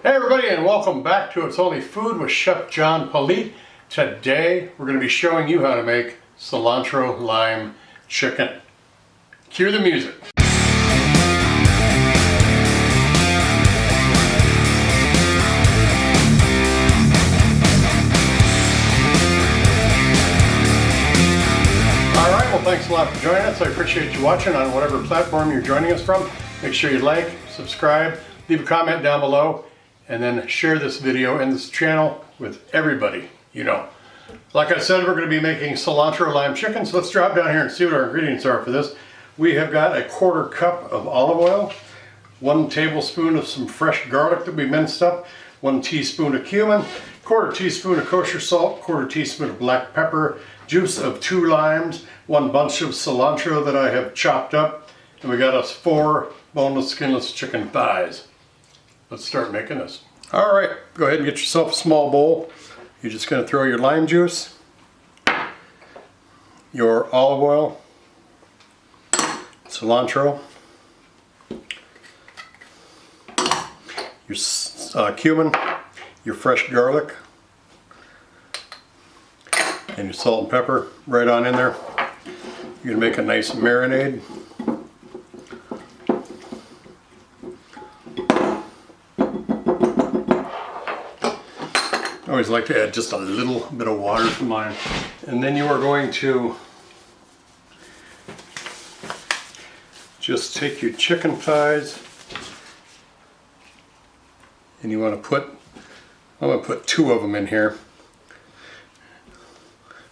Hey everybody, and welcome back to It's Only Food with Chef John Politte. Today we're going to be showing you how to make cilantro lime chicken. Cue the music. Alright, well thanks a lot for joining us. I appreciate you watching on whatever platform you're joining us from. Make sure you like, subscribe, leave a comment down below, and then share this video and this channel with everybody you know. Like I said, we're going to be making cilantro lime chicken, so let's drop down here and see what our ingredients are for this. We have got a 1/4 cup of olive oil, 1 tablespoon of some fresh garlic that we minced up, 1 teaspoon of cumin, 1/4 teaspoon of kosher salt, 1/4 teaspoon of black pepper, juice of 2 limes, 1 bunch of cilantro that I have chopped up, and we got us 4 boneless, skinless chicken thighs. Let's start making this. All right, go ahead and get yourself a small bowl. You're just going to throw your lime juice, your olive oil, cilantro, your cumin, your fresh garlic, and your salt and pepper right on in there. You're going to make a nice marinade. I always like to add just a little bit of water to mine. And then you are going to just take your chicken thighs and you want to put, I'm going to put 2 of them in here.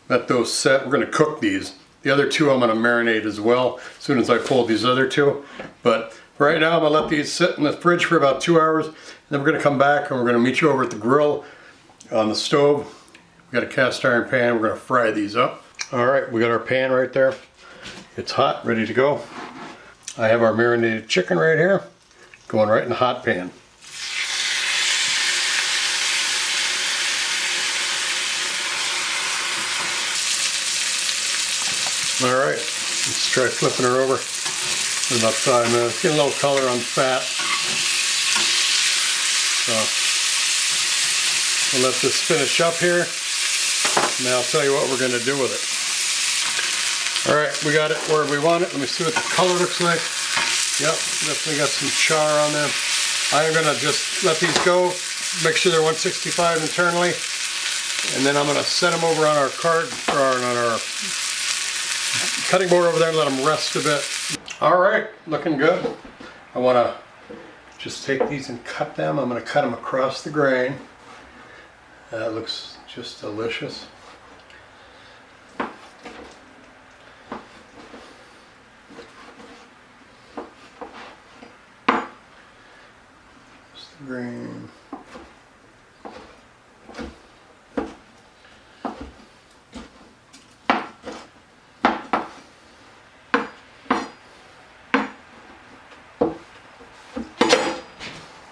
Let those set. We're going to cook these. The other 2 I'm going to marinate as well as soon as I pull these other 2. But right now I'm going to let these sit in the fridge for about 2 hours. And then we're going to come back and we're going to meet you over at the grill on the stove. We got a cast iron pan. We're going to fry these up. All right, we got our pan right there. It's hot, ready to go. I have our marinated chicken right here, going right in the hot pan. All right, let's try flipping her over for about 5 minutes. Get a little color on the fat. So we'll let this finish up here, and then I'll tell you what we're going to do with it. All right, we got it where we want it. Let me see what the color looks like. Yep, definitely got some char on there. I'm going to just let these go, make sure they're 165 internally, and then I'm going to set them over on our card, or on our cutting board over there, and let them rest a bit. All right, looking good. I want to just take these and cut them. I'm going to cut them across the grain. That looks just delicious. Just the grain.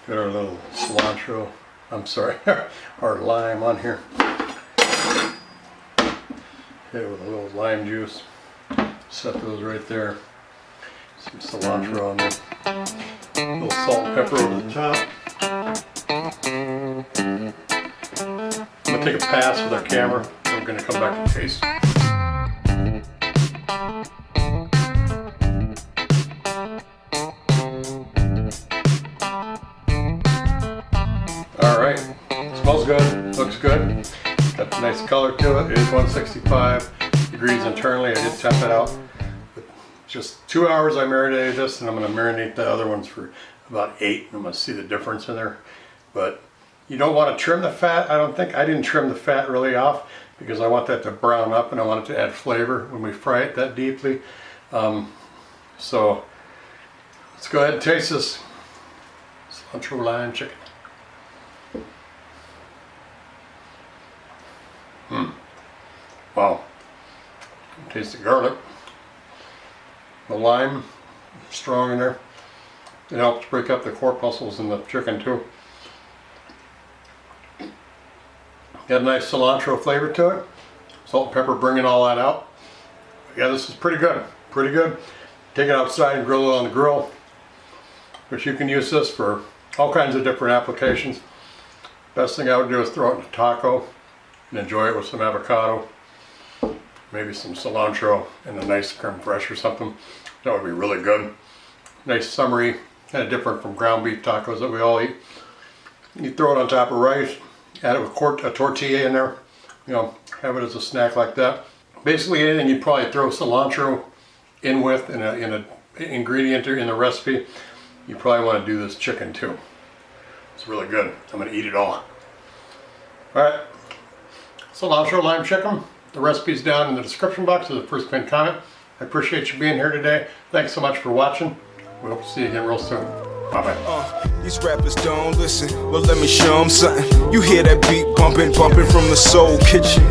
Got our little cilantro. I'm sorry, our lime on here. Okay, with a little lime juice. Set those right there. Some cilantro on there. A little salt and pepper over the top. I'm going to take a pass with our camera. Then we're going to come back and taste. Alright, smells good, looks good, got a nice color to it. It is 165 degrees internally. I did temp it out. Just 2 hours I marinated this, and I'm going to marinate the other ones for about 8. I'm going to see the difference in there. But you don't want to trim the fat. I didn't trim the fat really off because I want that to brown up and I want it to add flavor when we fry it that deeply. So let's go ahead and taste this cilantro lime chicken. Wow. Taste the garlic. The lime, strong in there. It helps break up the corpuscles in the chicken too. Got a nice cilantro flavor to it. Salt and pepper bringing all that out. Yeah, this is pretty good. Pretty good. Take it outside and grill it on the grill. But you can use this for all kinds of different applications. Best thing I would do is throw it in a taco and enjoy it with some avocado, maybe some cilantro and a nice creme fraiche or something. That would be really good. Nice summery, kind of different from ground beef tacos that we all eat. You throw it on top of rice, add it with a tortilla in there, you know, have it as a snack like that. Basically anything you'd probably throw cilantro in with in a ingredient or in the recipe, you probably want to do this chicken too. It's really good. I'm going to eat it all. Alright, cilantro lime chicken. The recipe's down in the description box as the first pinned comment. I appreciate you being here today. Thanks so much for watching. We hope to see you again real soon. Bye-bye. These rappers don't listen, well let me show them something. You hear that beat bumping from the soul kitchen.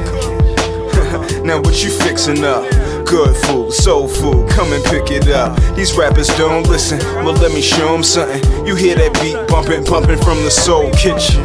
Now what you fixing up? Good food, soul food, come and pick it up. These rappers don't listen, well let me show them something. You hear that beat bumping from the soul kitchen.